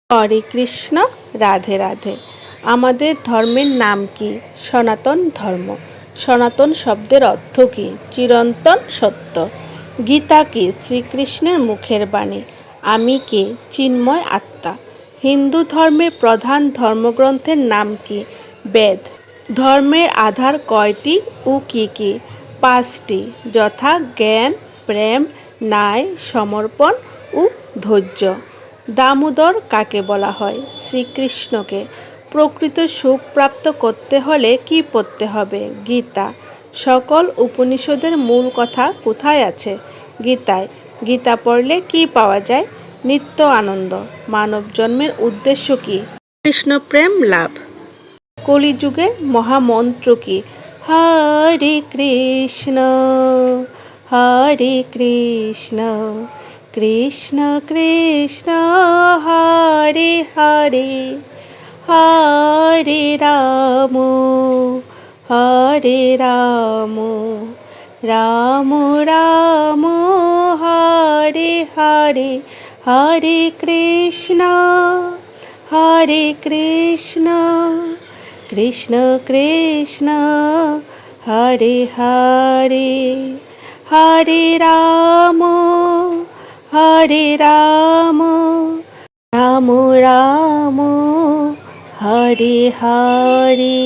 হরে কৃষ্ণ, রাধে রাধে। আমাদের ধর্মের নাম কি? সনাতন ধর্ম। সনাতন শব্দের অর্থ কি? চিরন্তন সত্য। গীতা কি? শ্রীকৃষ্ণের মুখের বাণী। আমি কে? চিন্ময় আত্মা। হিন্দু ধর্মের প্রধান ধর্মগ্রন্থের নাম কি? বেদ। ধর্মের আধার কয়টি ও কি কি? 5টি, যথা জ্ঞান, প্রেম, ন্যায়, সমর্পণ ও ধৈর্য। দামোদর কাকে বলা হয়? শ্রীকৃষ্ণকে। প্রকৃত সুখ প্রাপ্ত করতে হলে কি পড়তে হবে? গীতা। সকল উপনিষদের মূল কথা কোথায় আছে? গীতায়। গীতা পড়লে কি পাওয়া যায়? নিত্য আনন্দ। মানব জন্মের উদ্দেশ্য কি? কৃষ্ণপ্রেম লাভ। কলিযুগের মহামন্ত্র কি? হরে কৃষ্ণ, হরে কৃষ্ণ, কৃষ্ণ কৃষ্ণ, হরে হরে, হরে রাম, হরে রাম, রাম রাম, হরে হরে, হরে কৃষ্ণ, হরে কৃষ্ণ, কৃষ্ণ কৃষ্ণ, হরে হরে, হরে রাম, হরে রাম, রাম রাম, হরে হরে।